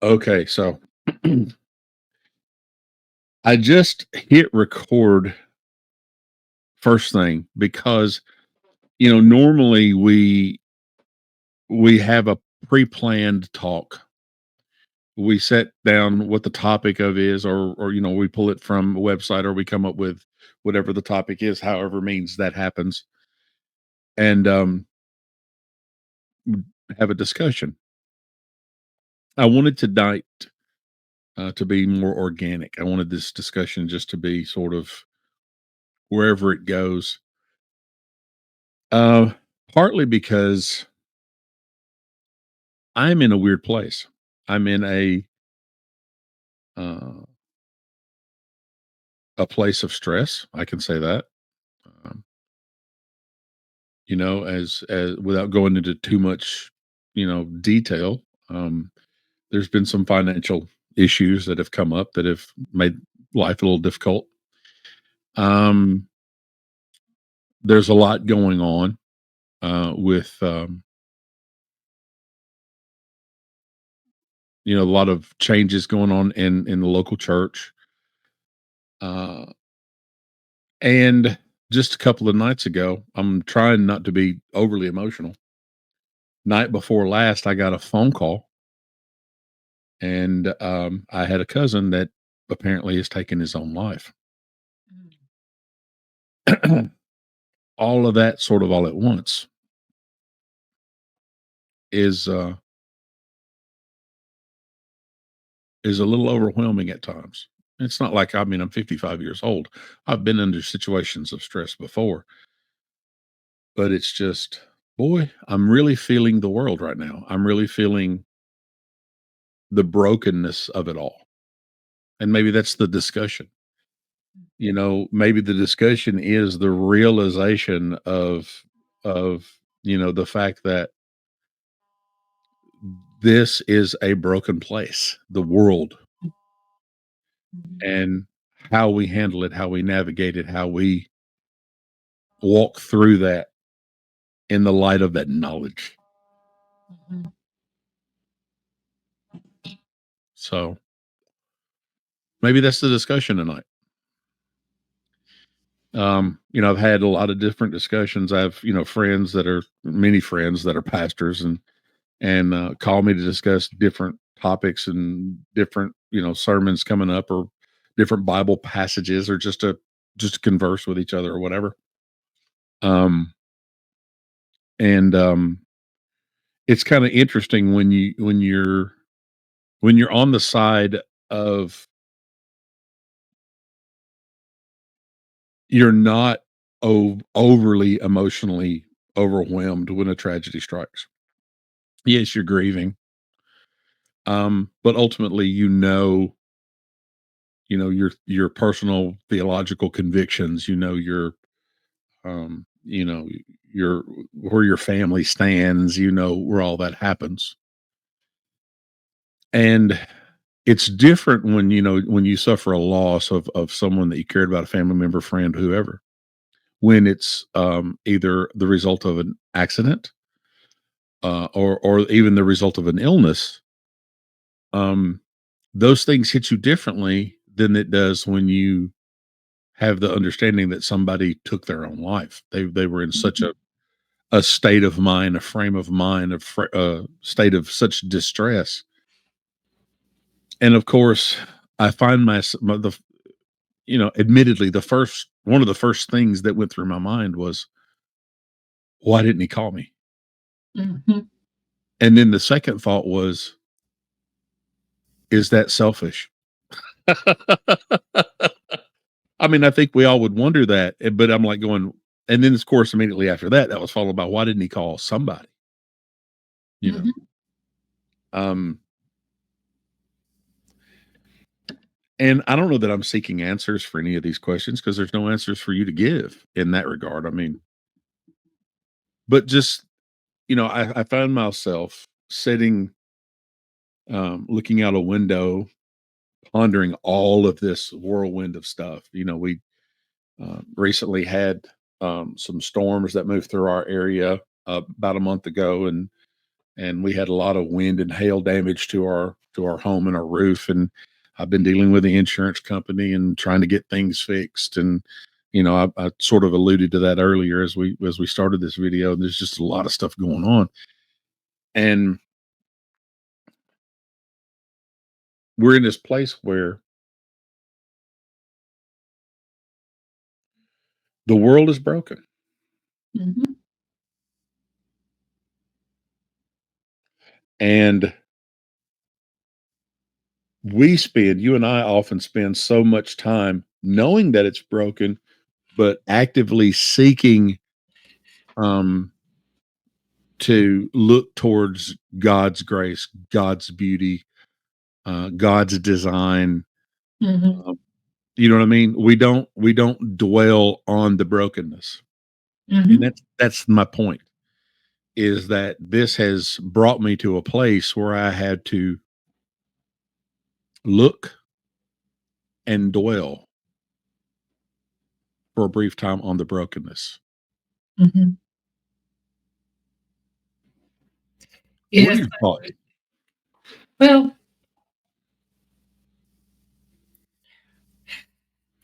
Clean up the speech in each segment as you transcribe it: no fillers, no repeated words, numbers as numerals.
Okay, so I just hit record first thing because normally we have a pre-planned talk. We set down what the topic of is, or we pull it from a website, or we come up with whatever the topic is, however means that happens, and have a discussion. I wanted tonight to be more organic. I wanted this discussion just to be sort of wherever it goes. Uh, Partly because I'm in a weird place. I'm in uh, a place of stress. I can say that. Um, as without going into too much, detail. There's been some financial issues that have come up that have made life a little difficult. Um, there's a lot going on with a lot of changes going on in the local church. Uh, and just a couple of nights ago, I'm trying not to be overly emotional. Night before last, I got a phone call, and I had a cousin that apparently has taken his own life. All of that sort of all at once is uh, is a little overwhelming at times. It's not like, I mean, I'm 55 years old. I've been under situations of stress before, but it's just, boy, I'm really feeling the world right now. I'm really feeling the brokenness of it all. And maybe that's the discussion. Maybe the discussion is the realization of the fact that this is a broken place, the world, and how we handle it, how we navigate it, how we walk through that in the light of that knowledge. Mhm. So maybe that's the discussion tonight. I've had a lot of different discussions. I have, many friends that are pastors and call me to discuss different topics and different, sermons coming up, or different Bible passages, or just to converse with each other or whatever. Um, and it's kind of interesting when you're on the side of, you're not overly emotionally overwhelmed when a tragedy strikes. Yes, you're grieving. But ultimately, your personal theological convictions, um, you know, your where your family stands, where all that happens. And it's different when you suffer a loss of someone that you cared about, a family member, friend, whoever, when it's either the result of an accident, or even the result of an illness. um, those things hit you differently than it does when you have the understanding that somebody took their own life. They were in such a state of mind, a frame of mind, a state of such distress. And of course, I find admittedly, the first one of the first things that went through my mind was, why didn't he call me? Mhm. And then the second thought was, is that selfish? I mean, I think we all would wonder that, but I'm like going, and then of course immediately after that, that was followed by, why didn't he call somebody? You know, Mhm. um, and I don't know that I'm seeking answers for any of these questions, because there's no answers for you to give in that regard. I mean, but just I found myself sitting, looking out a window, pondering all of this whirlwind of stuff. We recently had some storms that moved through our area about a month ago, and we had a lot of wind and hail damage to our home and our roof. And I've been dealing with the insurance company and trying to get things fixed. And I sort of alluded to that earlier as we started this video. There's just a lot of stuff going on, and we're in this place where the world is broken, Mhm. and you and I often spend so much time knowing that it's broken, but actively seeking um, to look towards God's grace, God's beauty, God's design. Mhm. Um, you know what I mean? We don't dwell on the brokenness, and Mhm. that's my point. Is that this has brought me to a place where I had to look and dwell for a brief time on the brokenness. Mhm. What are Yes, your I thoughts? would. Well,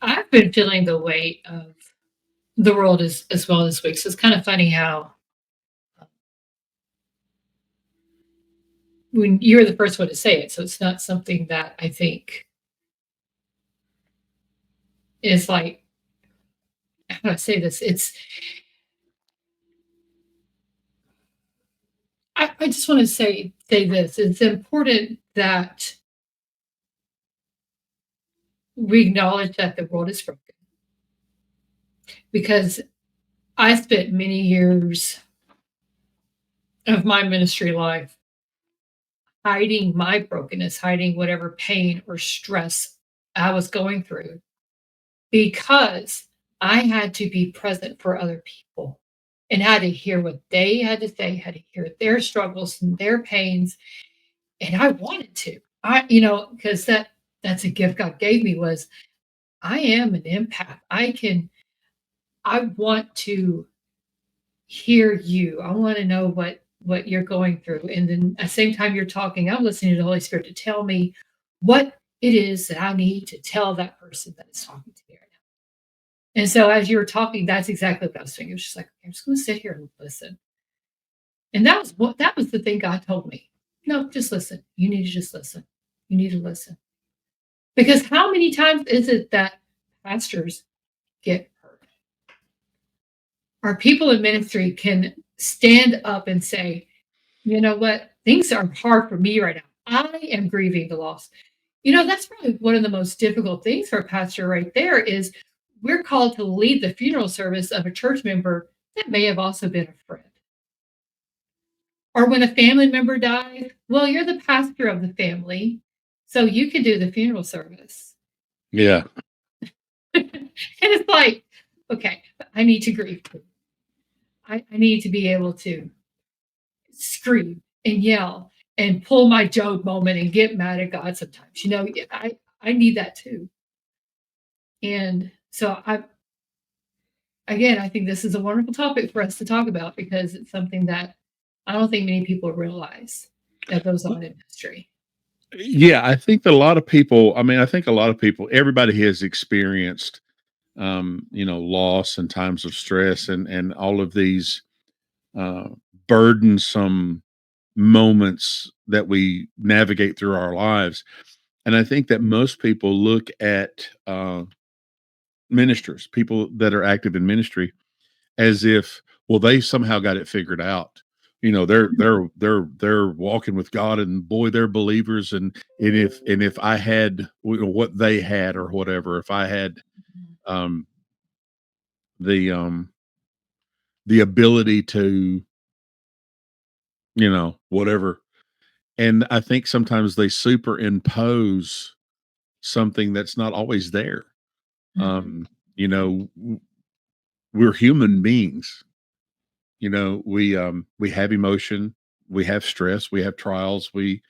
I've been feeling the weight of the world as well this week. So it's kind of funny how when you're the first one to say it, so it's not something that I think is like, how do I say this? I just want to say this. It's important that we acknowledge that the world is broken because I spent many years of my ministry life hiding my brokenness, hiding whatever pain or stress I was going through because I had to be present for other people and had to hear what they had to say, had to hear their struggles and their pains. And I wanted to. Because that's a gift God gave me was I am an empath. I want to hear you. I want to know what you're going through. And then at the same time you're talking, I'm listening to the Holy Spirit to tell me what it is that I need to tell that person that is talking to me right now. And so as you were talking, that's exactly what I was doing. It was just like, okay, I'm just gonna sit here and listen. And that was the thing God told me. No, just listen. You need to just listen. You need to listen. Because how many times is it that pastors get hurt? Or people in ministry can stand up and say, you know what? Things are hard for me right now. I am grieving the loss. That's probably one of the most difficult things for a pastor right there is we're called to lead the funeral service of a church member that may have also been a friend. Or when a family member dies, well, you're the pastor of the family, so you can do the funeral service. Yeah. And it's like, okay, I need to grieve. I need to be able to scream and yell and pull my Job moment and get mad at God sometimes. I need that too. And so I think this is a wonderful topic for us to talk about because it's something that I don't think many people realize that goes on in history. Yeah, I think that a lot of people, I think a lot of people, everybody has experienced, loss and times of stress and all of these uh, burdensome moments that we navigate through our lives. And I think that most people look at ministers, people that are active in ministry, as if, well, they somehow got it figured out. They're walking with God, and boy, they're believers. And if I had what they had or whatever, if I had um, the the ability to whatever. And I think sometimes they superimpose something that's not always there. Mhm. Um, you know, we're human beings. We have emotion, we have stress, we have trials, we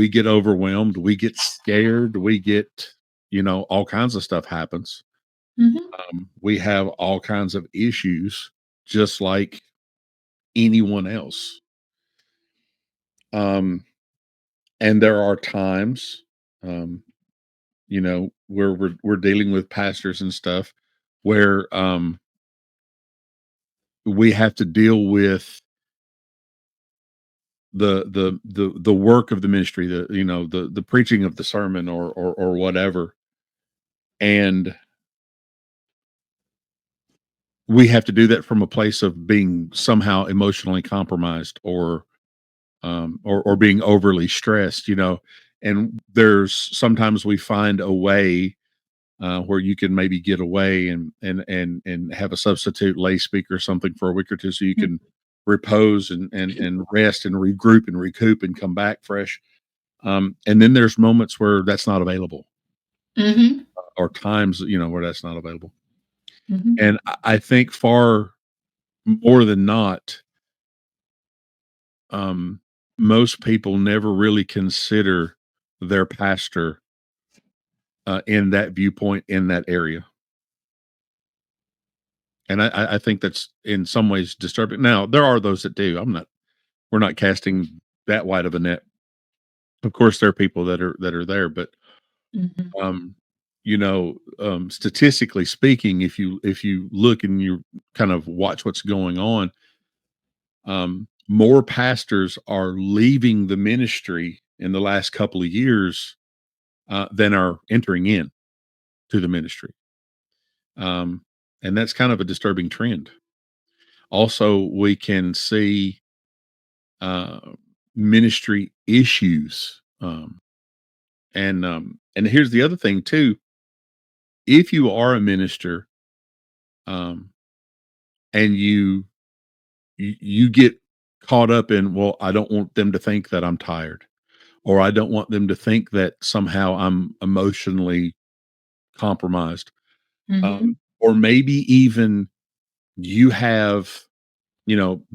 get overwhelmed, we get scared, we get, all kinds of stuff happens. Mhm. We have all kinds of issues just like anyone else. Um, and there are times, um, where we're dealing with pastors and stuff where we have to deal with the work of the ministry, the preaching of the sermon or whatever. And we have to do that from a place of being somehow emotionally compromised or being overly stressed, and there's sometimes we find a way where you can maybe get away and have a substitute lay speaker or something for a week or two so you can repose and rest and regroup and recoup and come back fresh. And then there's moments where that's not available, Mhm. or times where that's not available. Mhm. And I think far more than not, um, most people never really consider their pastor in that viewpoint in that area. And I think that's in some ways disturbing. Now, there are those that do. We're not casting that wide of a net. Of course, there are people that are there, but Mhm. um, statistically speaking, if you look and you kind of watch what's going on, more pastors are leaving the ministry in the last couple of years than are entering in to the ministry, um, and that's kind of a disturbing trend. Also, we can see uh, ministry issues. And here's the other thing too: if you are a minister, um, and you get caught up in, well, I don't want them to think that I'm tired, or I don't want them to think that somehow I'm emotionally compromised, Mhm. or maybe even you have,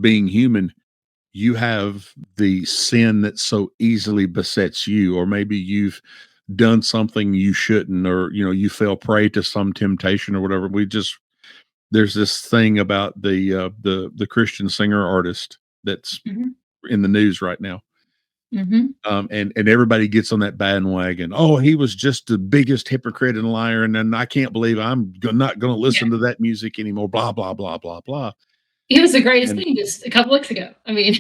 being human, you have the sin that so easily besets you, or maybe you've done something you shouldn't, or you fell prey to some temptation or whatever. There's this thing about the Christian singer artist that's Mhm. in the news right now. Mhm. And everybody gets on that bandwagon. Oh, he was just the biggest hypocrite and liar, and then I can't believe not going to Yeah. listen to that music anymore. Blah blah blah blah blah. It was the greatest And thing just a couple weeks ago. I mean,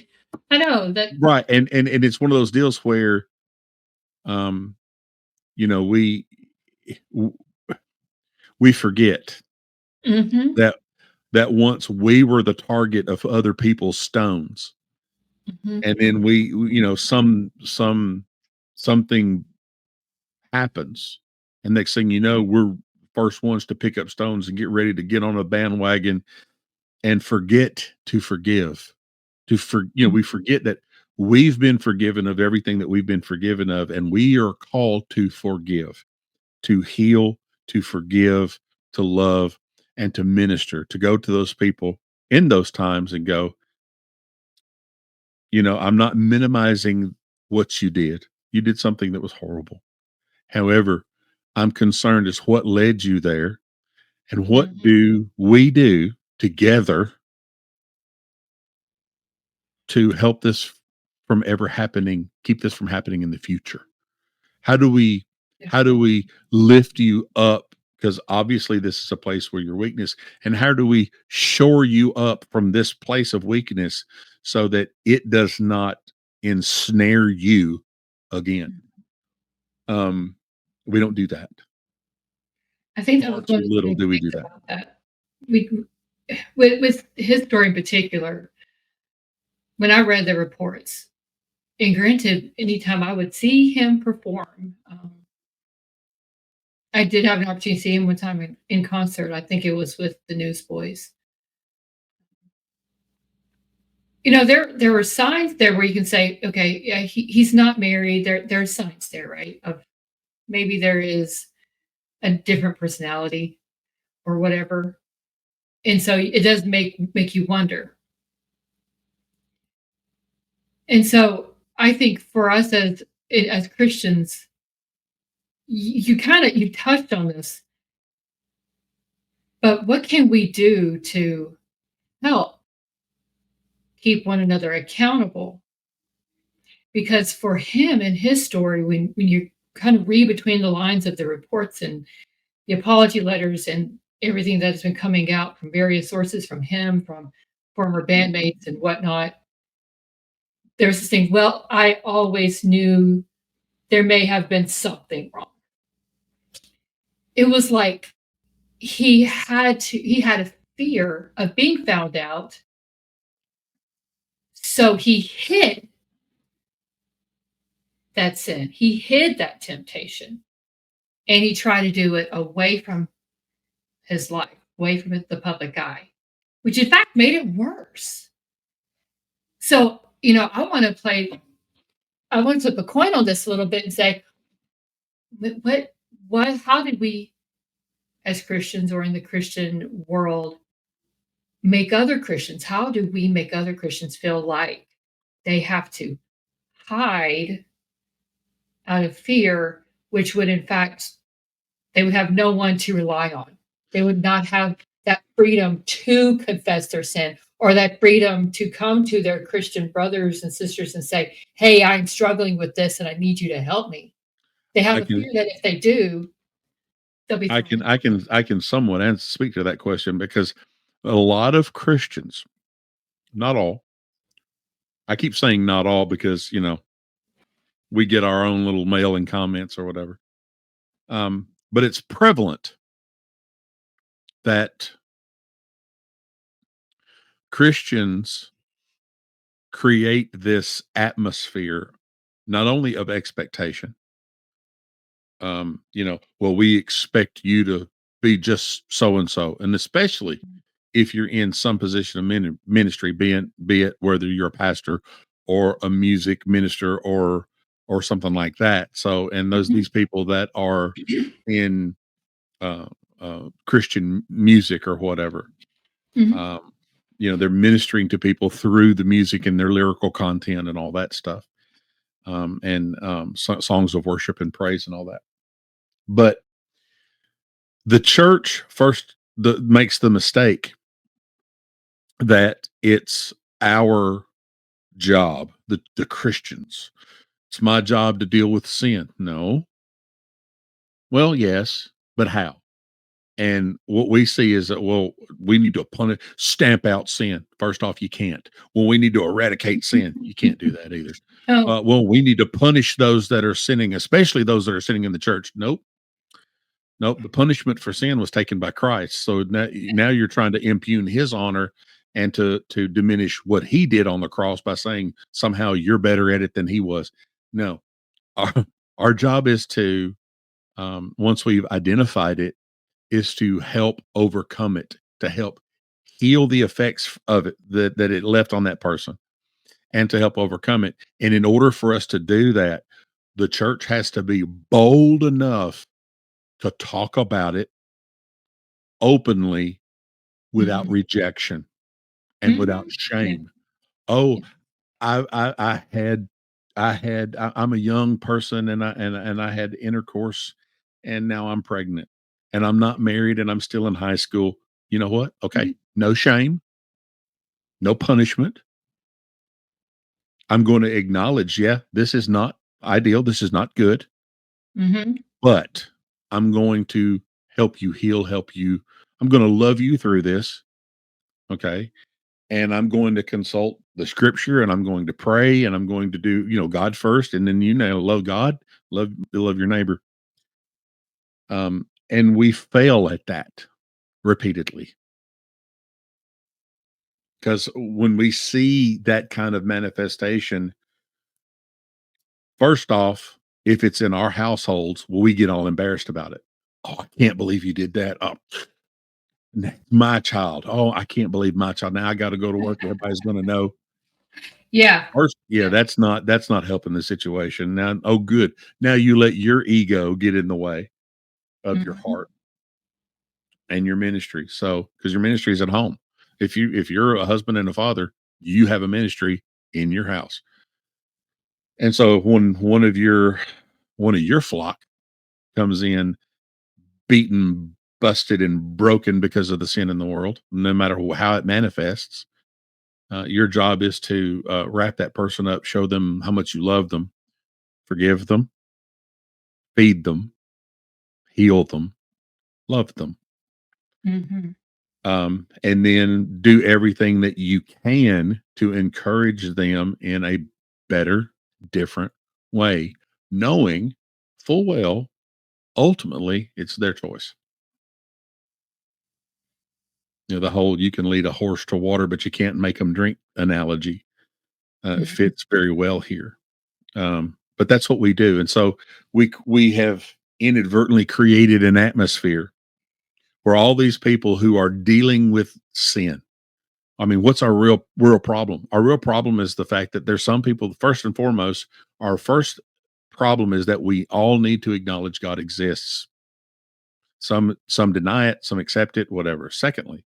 I know that. right, and it's one of those deals where um, you know, we w- we forget Mhm. that once we were the target of other people's stones, Mhm. and then something happens, and next thing you know, we're first ones to pick up stones and get ready to get on a bandwagon and forget to forgive. We Mhm. forget that we've been forgiven of everything that we've been forgiven of, and we are called to forgive, to heal, to forgive, to love, and to minister, to go to those people in those times and go, I'm not minimizing what you did. You did something that was horrible. However, I'm concerned as what led you there, and what Mhm. do we do together to help this from ever happening, keep this from happening in the future? How do we Yeah. lift you up? Because obviously this is a place where your weakness, and how do we shore you up from this place of weakness so that it does not ensnare you again? Mhm. Um, we don't do that. I think that Far was one too of the little funny do we do things that. about that. We with his story in particular, when I read the reports, and granted, anytime I would see him perform, I did have an opportunity to see him one time in concert. I think it was with the Newsboys. There were signs there where you can say, okay, yeah, he's not married. There's signs there, right? Of maybe there is a different personality or whatever. And so it does make you wonder. And so I think for us as Christians, you touched on this, but what can we do to help keep one another accountable? because for him in his story, when you kind of read between the lines of the reports and the apology letters and everything that has been coming out from various sources, from him, from former bandmates and whatnot, there's this thing, well, I always knew there may have been something wrong. It was like he had a fear of being found out, so he hid that sin. He hid that temptation, and he tried to do it away from his life, away from the public eye, which in fact made it worse. So, I want to flip a coin on this a little bit and say, how did we as Christians or in the Christian world make other Christians, how do we make other Christians feel like they have to hide out of fear, which would in fact, they would have no one to rely on. They would not have that freedom to confess their sin or that freedom to come to their Christian brothers and sisters and say, hey, I'm struggling with this and I need you to help me. They have I a can fear that if they do, they'll be I thrown can out. I can I can somewhat speak to that question because a lot of Christians, not all, I keep saying not all because, we get our own little mail and comments or whatever. But it's prevalent that Christians create this atmosphere not only of expectation, well, we expect you to be just so and so, and especially if you're in some position of ministry, be it whether you're a pastor or a music minister or something like that. So, and Mhm, these people that are in uh, Christian music or whatever, mhm, um, they're ministering to people through the music and their lyrical content and all that stuff, and songs of worship and praise and all that. But the church makes the mistake that it's our job, the Christians. It's my job to deal with sin. No. Well, yes, but how? And what we see is that, well, we need to stamp out sin. First off, you can't. Well, we need to eradicate sin. You can't do that either. oh, Well, we need to punish those that are sinning, especially those that are sinning in the church. Nope. Nope. The punishment for sin was taken by Christ. So now you're trying to impugn his honor and to diminish what he did on the cross by saying somehow you're better at it than he was. No, our, our job is to, once we've identified it, is to help overcome it, to help heal the effects of it that it left on that person and to help overcome it. And in order for us to do that, the church has to be bold enough to talk about it openly without mhm, rejection and without mhm, yeah, shame. Oh, yeah, I'm a young person and I had intercourse and now I'm pregnant and I'm not married and I'm still in high school. You know what? Okay. mhm, No shame, no punishment. I'm going to acknowledge, yeah, this is not ideal. This is not good, mhm, but I'm going to help you heal, help you. I'm going to love you through this. Okay. And I'm going to consult the scripture and I'm going to pray and I'm going to do, God first. And then, love God, love your neighbor. And we fail at that repeatedly because when we see that kind of manifestation, first off, if it's in our households, well, we get all embarrassed about it. Oh, I can't believe you did that. Oh, my child. Oh, I can't believe my child. Now I got to go to work. Everybody's going to know. yeah, First, yeah, yeah, that's not helping the situation. Now, oh, good. Now you let your ego get in the way of your mhm, heart and your ministry. So, because your ministry is at home. If you're a husband and a father, you have a ministry in your house. And so when one of your flock comes in beaten, busted, and broken because of the sin in the world, no matter how it manifests, Your job is to wrap that person up, show them how much you love them, forgive them, feed them, heal them, love them, Mhm. and then do everything that you can to encourage them in a better, different way, knowing full well ultimately it's their choice. The whole "you can lead a horse to water, but you can't make them drink" analogy Mhm. fits very well here. But that's what we do, and so we have inadvertently created an atmosphere where all these people who are dealing with sin. I mean, what's our real problem? Our real problem is the fact that there's some people. First and foremost, our first problem is that we all need to acknowledge God exists. Some deny it, some accept it, whatever. Secondly,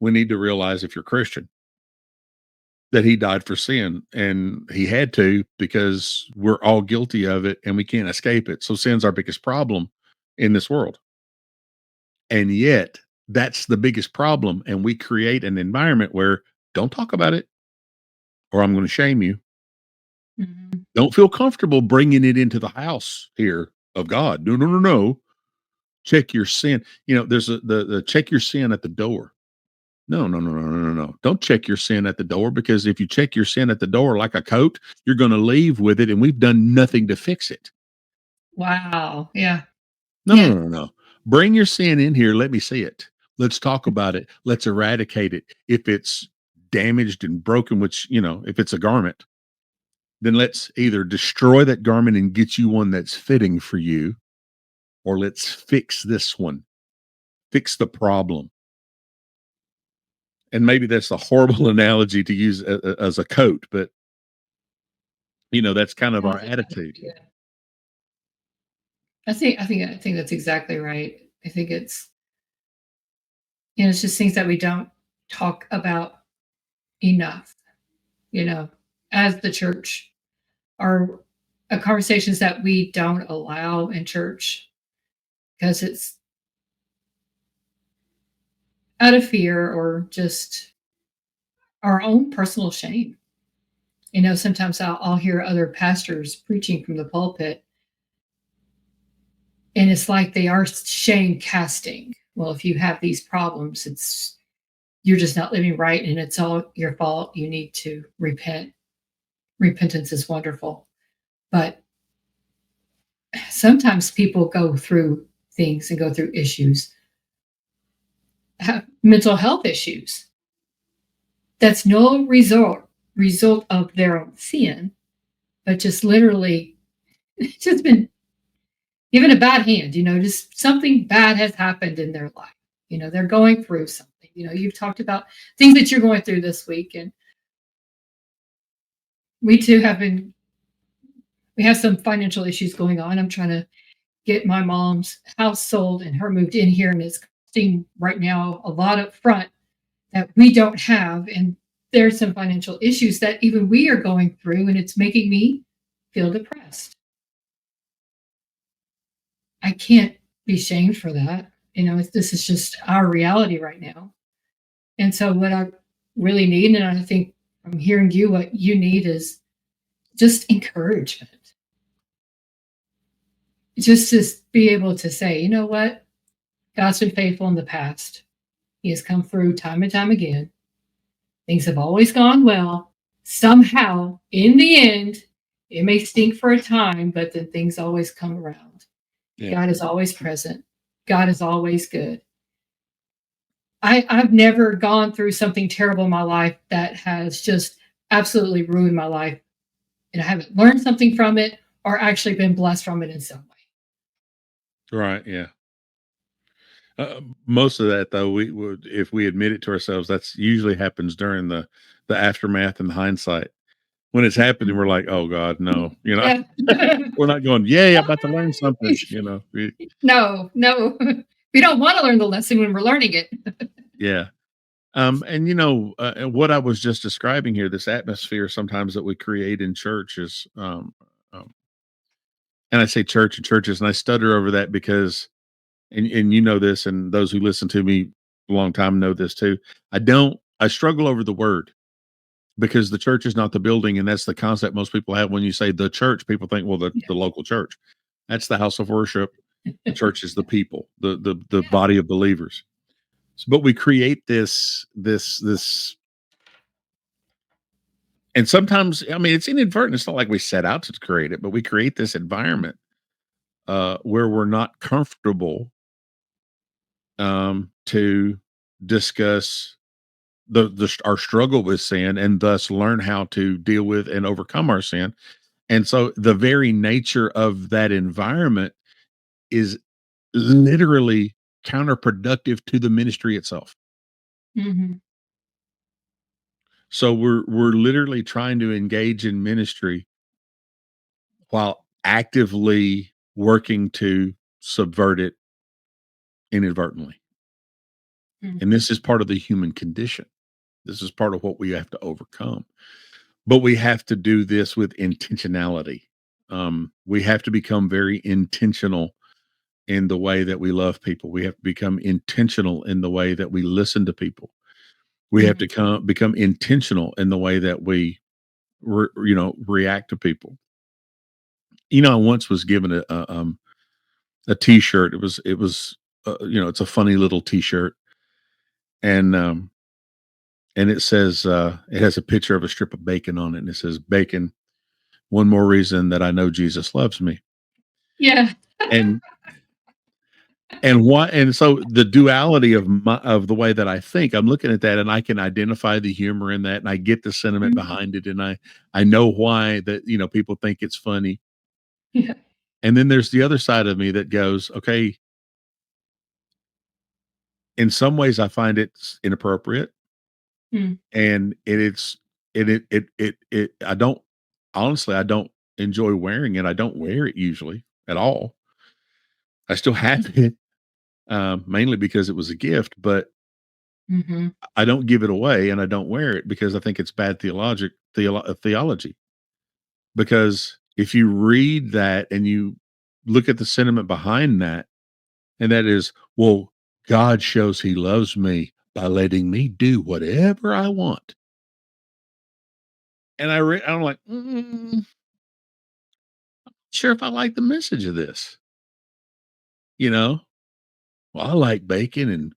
we need to realize if you're Christian that he died for sin and he had to because we're all guilty of it and we can't escape it. So sin's our biggest problem in this world. And yet that's the biggest problem. And we create an environment where don't talk about it or I'm going to shame you. Mhm. Don't feel comfortable bringing it into the house here of God. No, no, no, no. Check your sin. There's the check your sin at the door. No, no, no, no, no, no, no. Don't check your sin at the door because if you check your sin at the door like a coat, you're going to leave with it and we've done nothing to fix it. Wow. Yeah. No, no, Yeah. no, no, no. Bring your sin in here. Let me see it. Let's talk about it. Let's eradicate it. If it's damaged and broken, which, if it's a garment, then let's either destroy that garment and get you one that's fitting for you, or let's fix this one, fix the problem. And maybe that's a horrible analogy to use as a coat, but that's kind of I our think attitude. yeah. I think that's exactly right. I think it's just things that we don't talk about enough, you know, as the church are conversations that we don't allow in church because it's out of fear or just our own personal shame. Sometimes I'll hear other pastors preaching from the pulpit, and it's like they are shame casting. Well, if you have these problems, it's you're just not living right, and it's all your fault. You need to repent. Repentance is wonderful, but sometimes people go through things and go through issues, have mental health issues. That's no result of their own sin, but just literally just been given a bad hand, just something bad has happened in their life. They're going through something. You've talked about things that you're going through this week, and we too we have some financial issues going on. I'm trying to get my mom's house sold and her moved in here, and it's costing right now a lot up front that we don't have. And there's some financial issues that even we are going through, and it's making me feel depressed. I can't be shamed for that. This is just our reality right now. And so, what I really need, and I think I'm hearing you, what you need is just encouragement. Just to be able to say, you know what? God's been faithful in the past. He has come through time and time again. Things have always gone well. Somehow, in the end, it may stink for a time, but then things always come around. Yeah. God is always present. God is always good. I've never gone through something terrible in my life that has just absolutely ruined my life. And I haven't learned something from it or actually been blessed from it in some way. Right. Yeah. Most of that, though, we would if we admit it to ourselves, that's usually happens during the aftermath and hindsight. When it's happening, we're like, "Oh God, no!" Yeah. We're not going, "Yay, I'm about to learn something." No, no. We don't want to learn the lesson when we're learning it. Yeah. And and what I was just describing here, this atmosphere sometimes that we create in church is, um, and I say church and churches, and I stutter over that because, and this, and those who listen to me a long time know this too. I struggle over the word. because the church is not the building, and that's the concept most people have when you say the church. People think, well, Yeah. the local church. That's the house of worship. The church is the people, the Yeah. body of believers. But we create this, and sometimes, I mean, it's inadvertent. It's not like we set out to create it, but we create this environment where we're not comfortable to discuss our struggle with sin, and thus learn how to deal with and overcome our sin. And so the very nature of that environment is literally counterproductive to the ministry itself. Mhm. So we're literally trying to engage in ministry while actively working to subvert it inadvertently. And Mhm. this is part of the human condition. This is part of what we have to overcome. But we have to do this with intentionality. We have to become very intentional in the way that we love people. We have to become intentional in the way that we listen to people. We have to Mhm. become intentional in the way that we react to people. I once was given a T-shirt. It was it's a funny little T-shirt, and it says it has a picture of a strip of bacon on it, and it says bacon. One more reason that I know Jesus loves me. Yeah. And and so the duality of the way that I think, I'm looking at that and I can identify the humor in that, and I get the sentiment Mhm. behind it, and I know why that people think it's funny. Yeah. And then there's the other side of me that goes, okay, in some ways I find it's inappropriate, Mm. and it I don't, honestly, I don't enjoy wearing it. I don't wear it usually at all. I still have it, mainly because it was a gift, but Mhm. I don't give it away and I don't wear it because I think it's bad theology. Because if you read that and you look at the sentiment behind that, and that is, well, God shows he loves me by letting me do whatever I want. And I'm like, sure if I like the message of this, you know? Well, I like bacon, and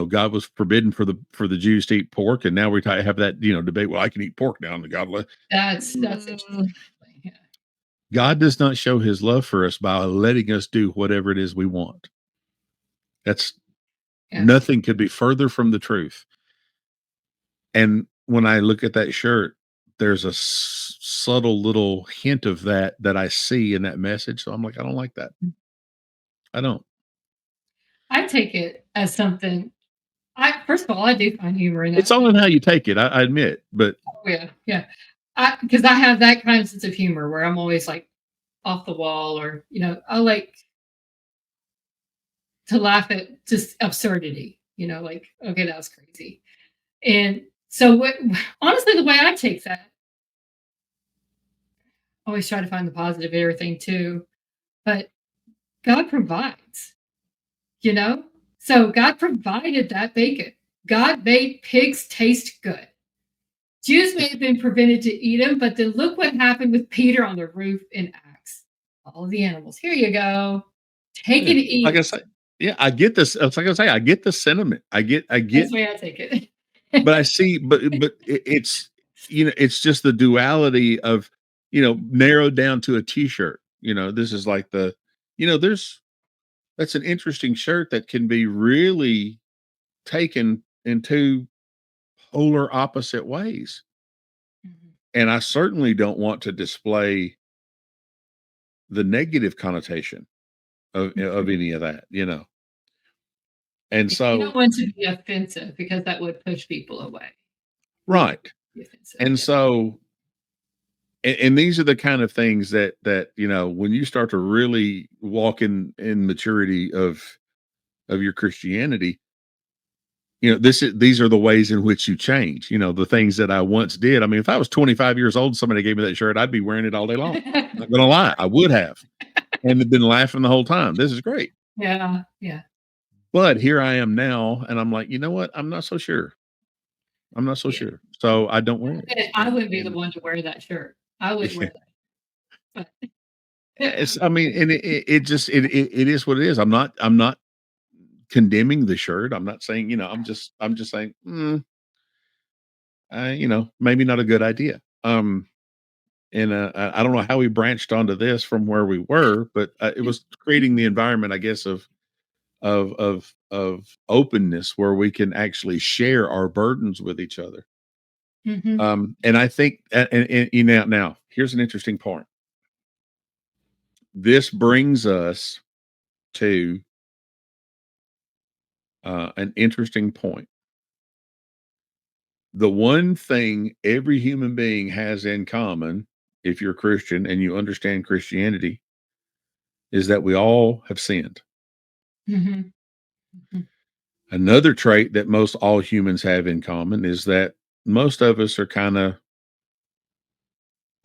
God was forbidden for the Jews to eat pork, and now we have that debate. Well, I can eat pork now, and God. That's Mm, interesting, actually. Yeah. God does not show His love for us by letting us do whatever it is we want. That's Yeah. Nothing could be further from the truth. And when I look at that shirt, there's a subtle little hint of that I see in that message. So I'm like, I don't like that. Mm. I don't. I take it as something. I First of all, I do find humor in It's that. all in how you take it. I admit, but Oh, yeah, yeah. Because I have that kind of sense of humor where I'm always, like, off the wall, or, I like to laugh at just absurdity, like, "Okay, that was crazy." And so what honestly, the way I take that, I always try to find the positive in everything too, but God provides, you know? So God provided that bacon. God made pigs taste good. Jews may have been prevented to eat them, but then look what happened with Peter on the roof in Acts. All the animals. Here you go. Take yeah, and like I eat. say, yeah, I get this. It's like I say, I get the sentiment. I That's get, the way I take it. but I see, but it's it's just the duality of narrowed down to a T-shirt. This is like there's that's an interesting shirt that can be really taken in two polar opposite ways. Mhm. And I certainly don't want to display the negative connotation of Mhm. any of that. And Yeah, you don't so, want to be offensive because that would push people away. We don't right. want to be offensive. And Yeah. so, and these are the kind of things that when you start to really walk in maturity of your Christianity, these are the ways in which you change. The things that I once did. I mean, if I was 25 years old, somebody gave me that shirt, I'd be wearing it all day long. Not gonna lie, I would have, and have been laughing the whole time. This is great. Yeah, yeah, But here I am now, and I'm like, you know what? I'm not so sure. I'm not so yeah. sure. so I don't wear it. I wouldn't be the And one to wear that shirt. I wouldn't yeah, wear that. But it's I mean, and it just it is what it is. I'm not condemning the shirt. I'm not saying, I'm just saying, maybe not a good idea. And I don't know how we branched onto this from where we were, but it was creating the environment, I guess, of openness where we can actually share our burdens with each other. Mhm, And I think, and now here's an interesting point. This brings us to an interesting point. The one thing every human being has in common, if you're Christian and you understand Christianity, is that we all have sinned. mhm, mhm. Another trait that most all humans have in common is that most of us are kind of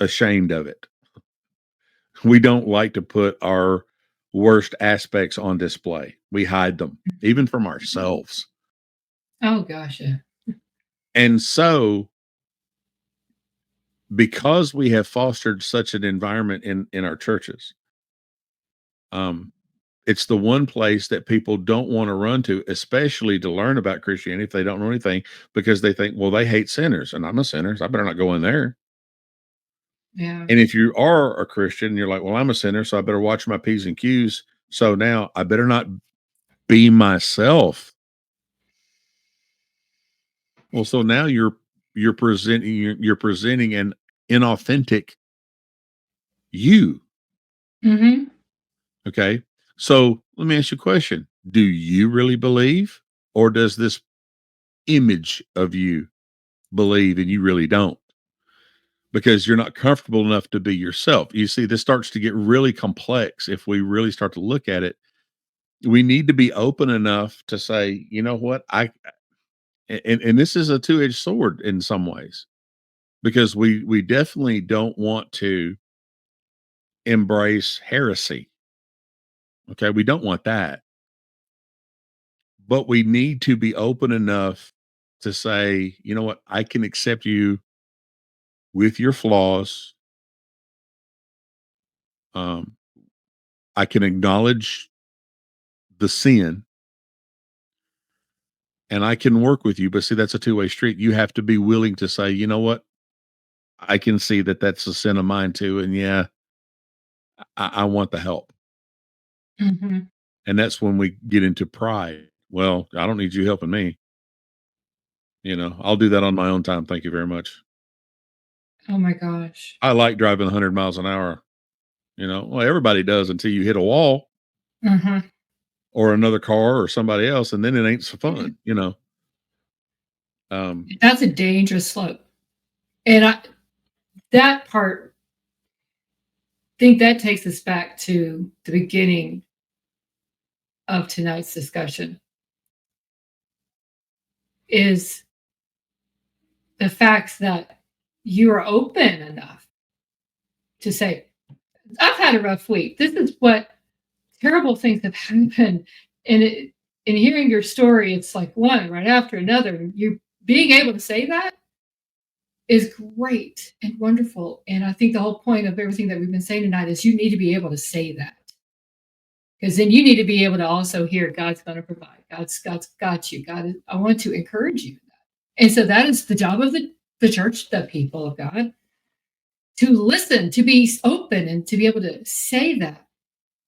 ashamed of it. We don't like to put our worst aspects on display. We hide them, even from ourselves. Oh gosh, yeah. And so, because we have fostered such an environment in our churches, um, it's the one place that people don't want to run to, especially to learn about Christianity if they don't know anything, because they think, well, they hate sinners, and I'm a sinner, so I better not go in there. Yeah. And if you are a Christian, you're like, well, I'm a sinner, so I better watch my P's and Q's. So now I better not be myself. Well, so now you're presenting an inauthentic you. Mhm. Okay. So let me ask you a question. Do you really believe, or does this image of you believe and you really don't? Because you're not comfortable enough to be yourself. You see, this starts to get really complex if we really start to look at it. We need to be open enough to say, you know what, and this is a two-edged sword in some ways, because we definitely don't want to embrace heresy. Okay, we don't want that, but we need to be open enough to say, you know what, I can accept you with your flaws. Um, I can acknowledge the sin, and I can work with you. But see, that's a two-way street. You have to be willing to say, you know what, I can see that that's a sin of mine too, and yeah, I want the help. Mhm. And that's when we get into pride. Well, I don't need you helping me. I'll do that on my own time. Thank you very much. Oh my gosh. I like driving 100 miles an hour. Well, everybody does until you hit a wall Mhm. or another car or somebody else, and then it ain't so fun. Um, That's a dangerous slope. And I that part, think that takes us back to the beginning of tonight's discussion, is the fact that you are open enough to say, "I've had a rough week. This is what terrible things have happened." And in hearing your story, it's like one right after another. You being able to say that is great and wonderful. And I think the whole point of everything that we've been saying tonight is you need to be able to say that. Because then you need to be able to also hear God's going to provide. God's got you. I want to encourage you. And so that is the job of the church, the people of God, to listen, to be open, and to be able to say that.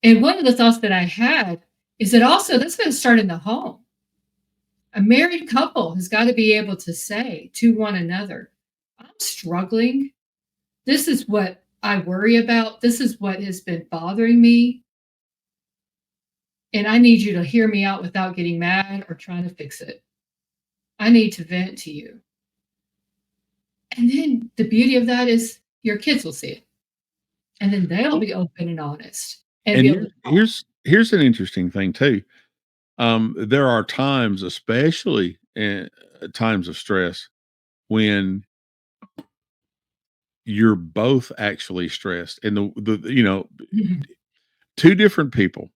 And one of the thoughts that I had is that also that's going to start in the home. A married couple has got to be able to say to one another, I'm struggling. This is what I worry about. This is what has been bothering me. And I need you to hear me out without getting mad or trying to fix it. I need to vent to you. And then the beauty of that is your kids will see it. And then they'll be open and honest and and be able to here's talk. here's an interesting thing too. There are times, especially in times of stress, when you're both actually stressed, and Mhm. two different people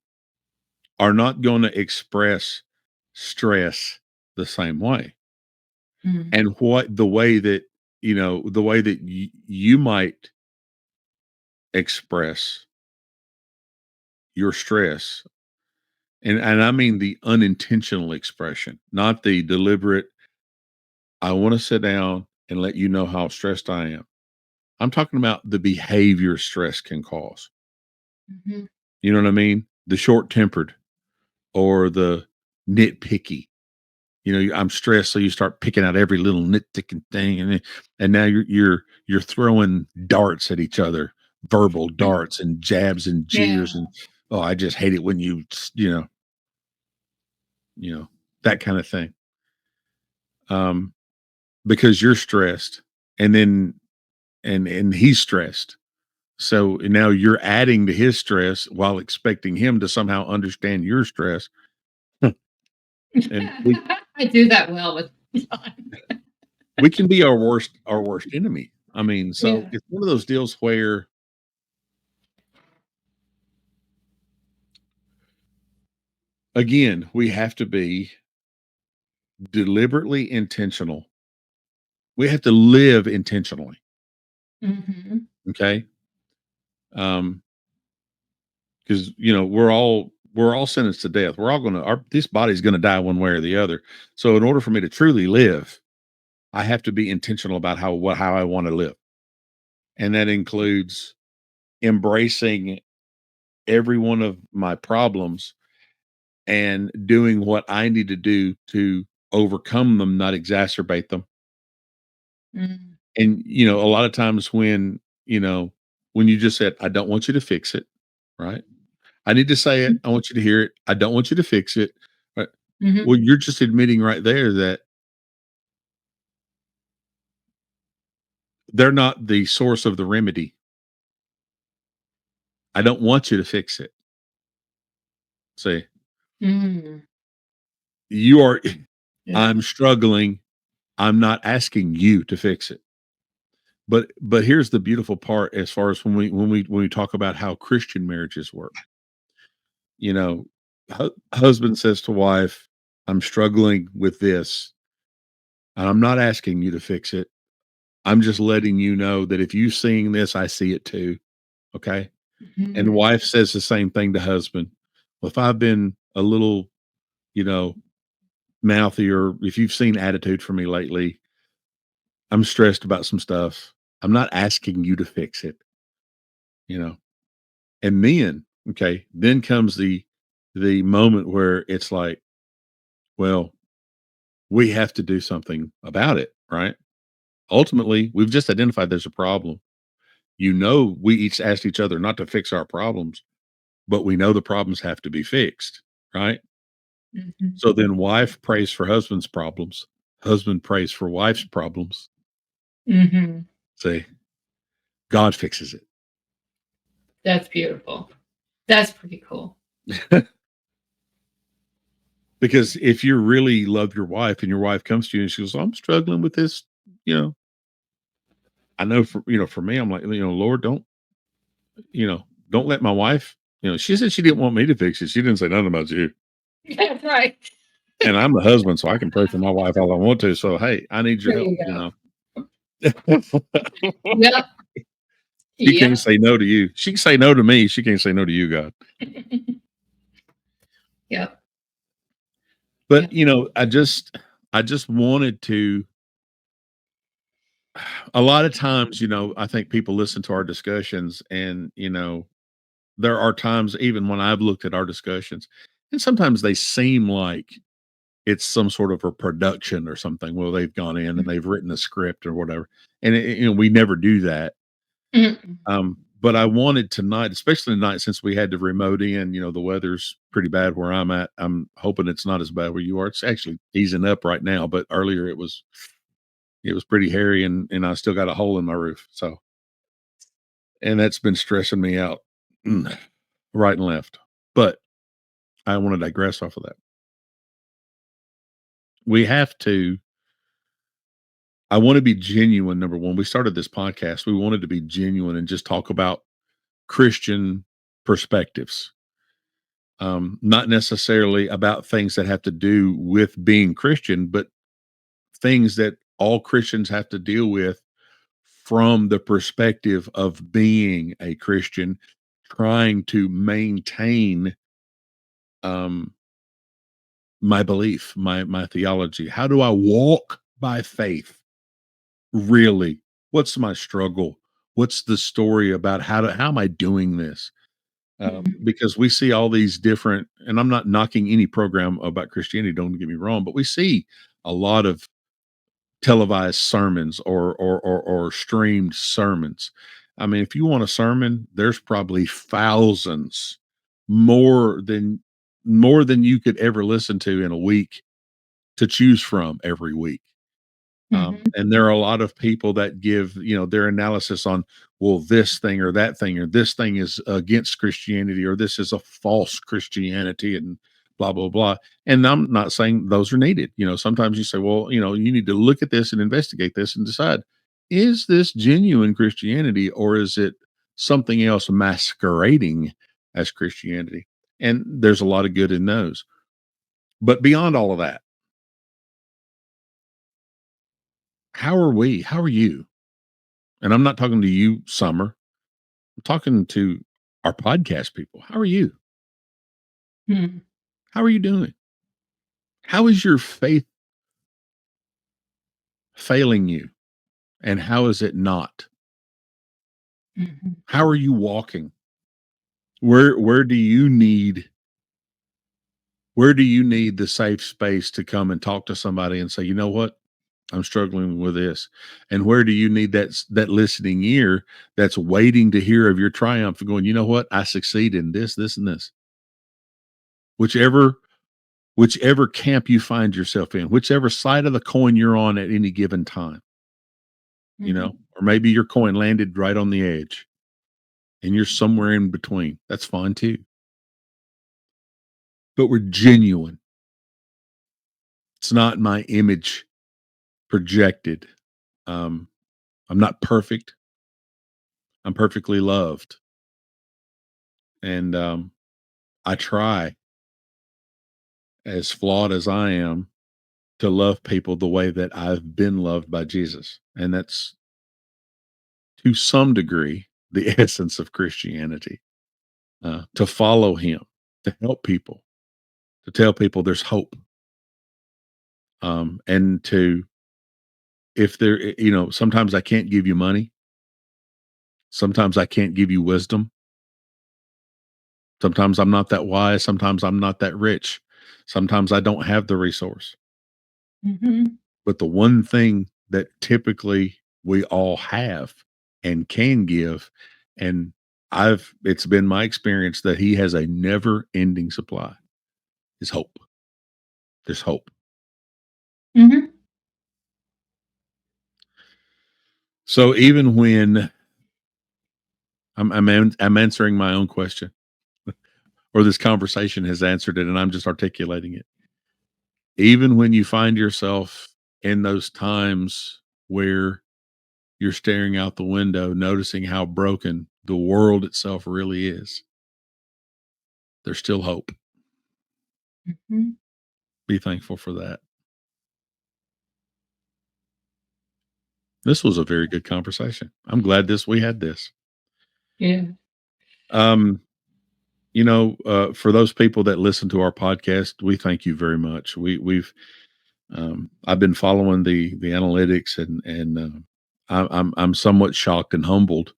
are not going to express stress the same way. Mhm. And what the way that the way that you might express your stress, and I mean the unintentional expression, not the deliberate, I want to sit down and let you know how stressed I am. I'm talking about the behavior stress can cause. Mhm. You know what I mean? The short tempered or the nitpicky. I'm stressed, so you start picking out every little nitpicking thing, and now you're throwing darts at each other, verbal darts and jabs and jeers, Yeah. and oh, I just hate it when you know that kind of thing. Um, because you're stressed, and then and he's stressed, so now you're adding to his stress while expecting him to somehow understand your stress, and I do that well with John. we can be our worst enemy. I mean, so Yeah. it's one of those deals where, again, we have to be deliberately intentional. We have to live intentionally. Mhm. Okay. Because we're all sentenced to death. We're all gonna our this body's gonna die one way or the other. So in order for me to truly live, I have to be intentional about how I want to live. And that includes embracing every one of my problems and doing what I need to do to overcome them, not exacerbate them. Mm. And, a lot of times when you just said, I don't want you to fix it, right? I need to say it. I want you to hear it. I don't want you to fix it. Right? Mhm. Well, you're just admitting right there that they're not the source of the remedy. I don't want you to fix it. See, Mm. you are, Yeah. I'm struggling. I'm not asking you to fix it. But here's the beautiful part as far as when we talk about how Christian marriages work. You know, husband says to wife, "I'm struggling with this, and I'm not asking you to fix it. I'm just letting you know that if you seeing this, I see it too." Okay. And Mhm. wife says the same thing to husband. Well, if I've been a little, you know, mouthy, or if you've seen attitude from me lately, I'm stressed about some stuff. I'm not asking you to fix it, you know. And then, okay, then comes the moment where it's like, well, we have to do something about it, right? Ultimately, we've just identified there's a problem. We each asked each other not to fix our problems, but we know the problems have to be fixed, right? Mhm. So then wife prays for husband's problems, husband prays for wife's problems. Mhm. Say, God fixes That's beautiful. That's pretty cool. it. Because if you really love your wife and your wife comes to you and she goes, I'm struggling with this, you know, I know for me, I'm like, Lord, don't let my wife, she said she didn't want me to fix it. She didn't say nothing about you. That's right. And I'm the husband, so I can pray for my wife all I want to. So hey, I need your There help, you go. Yep. She can't Yep. say no to you. She can say no to me. She can't say no to you, God. Yep. But Yep. I just wanted to. A lot of times, I think people listen to our discussions, and there are times even when I've looked at our discussions, and sometimes they seem like it's some sort of a production or something. Well, they've gone in and they've written a script or whatever, and we never do that. Mhm. But I wanted tonight, especially tonight, since we had to remote in. The weather's pretty bad where I'm at. I'm hoping it's not as bad where you are. It's actually easing up right now, but earlier it was pretty hairy, and I still got a hole in my roof. So, and that's been stressing me out, right and left. But I want to digress off of that. We have to. I want to be genuine. Number one, we started this podcast. We wanted to be genuine and just talk about Christian perspectives, not necessarily about things that have to do with being Christian, but things that all Christians have to deal with from the perspective of being a Christian, trying to maintain um, my belief, my theology. How do I walk by faith? Really, what's my struggle? What's the story about how am I doing this? Mhm. Because we see all these different, and I'm not knocking any program about Christianity. Don't get me wrong, but we see a lot of televised sermons or streamed sermons. I mean, if you want a sermon, there's probably thousands more than more than you could ever listen to in a week to choose from every week. Mhm. And there are a lot of people that give, their analysis on, well, this thing or that thing, or this thing is against Christianity, or this is a false Christianity, and blah, blah, blah. And I'm not saying those are needed. Sometimes you say, well, you need to look at this and investigate this and decide, is this genuine Christianity, or is it something else masquerading as Christianity? And there's a lot of good in those. But beyond all of that, how are we? How are you? And I'm not talking to you, Summer. I'm talking to our podcast people. How are you? Mhm. How are you doing? How is your faith failing you? And how is it not? Mhm. How are you walking? Where do you need the safe space to come and talk to somebody and say, you know what? I'm struggling with this. And where do you need that listening ear that's waiting to hear of your triumph and going, you know what? I succeed in this, this, and this. Whichever whichever camp you find yourself in, whichever side of the coin you're on at any given time, Mhm. or maybe your coin landed right on the edge and you're somewhere in between. That's fine too. But we're genuine. It's not my image projected. Um, I'm not perfect. I'm perfectly loved. And I try, as flawed as I am, to love people the way that I've been loved by Jesus. And that's to some degree the essence of Christianity. To follow him, to help people, to tell people there's hope. And to, if there, sometimes I can't give you money. Sometimes I can't give you wisdom. Sometimes I'm not that wise. Sometimes I'm not that rich. Sometimes I don't have the resource. Mhm. But the one thing that typically we all have and can give, and it's been my experience that he has a never ending supply, is hope. There's hope. Mhm. So even when I'm answering my own question, or this conversation has answered it, and I'm just articulating it. Even when you find yourself in those times where you're staring out the window, noticing how broken the world itself really is, there's still hope. Mhm. Be thankful for that. This was a very good conversation. I'm glad we had this. Yeah. Um, for those people that listen to our podcast, we thank you very much. I've been following the analytics, and I'm somewhat shocked and humbled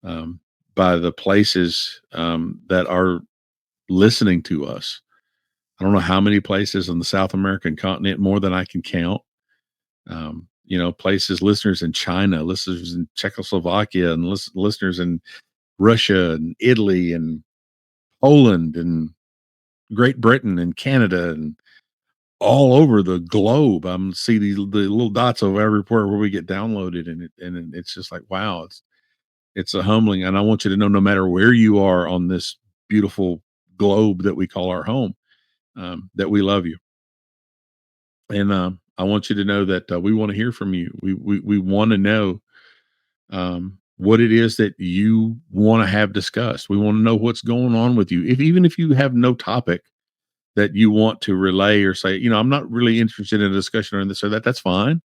by the places that are listening to us. I don't know how many places on the South American continent, more than I can count. Places, listeners in China, listeners in Czechoslovakia, and listeners in Russia and Italy and Poland and Great Britain and Canada and all over the globe. I'm see the little dots of everywhere where we get downloaded, and it's just like, wow, it's a humbling. And I want you to know, no matter where you are on this beautiful globe that we call our home, that we love you. And I want you to know that we want to hear from you. We want to know what it is that you want to have discussed. We want to know what's going on with you. If even if you have no topic that you want to relay or say, I'm not really interested in a discussion or this or that, that's fine.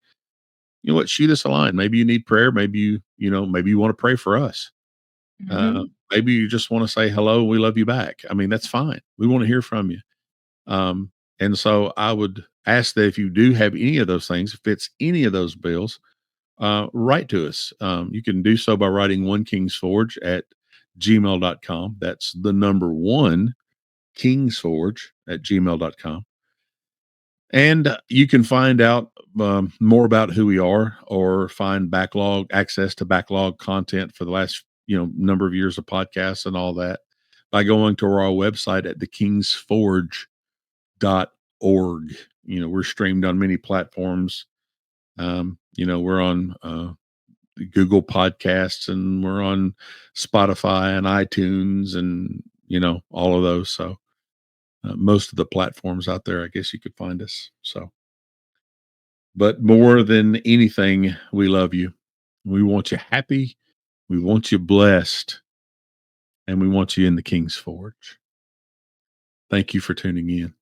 you know what, shoot us a line. Maybe you need prayer. Maybe you want to pray for us. Mhm. Maybe you just want to say hello. We love you back. I mean, that's fine. We want to hear from you. And so I would ask that if you do have any of those things, fits any of those bills, write to us. You can do so by writing one King's Forge at gmail.com. That's the number one King's Forge at gmail.com. And you can find out more about who we are or find backlog access to backlog content for the last number of years of podcasts and all that by going to our website at thekingsforge.org. We're streamed on many platforms. We're on Google Podcasts, and we're on Spotify and iTunes, and all of those. So most of the platforms out there, I guess you could find us. So, but more than anything, we love you. We want you happy. We want you blessed, and we want you in the King's Forge. Thank you for tuning in.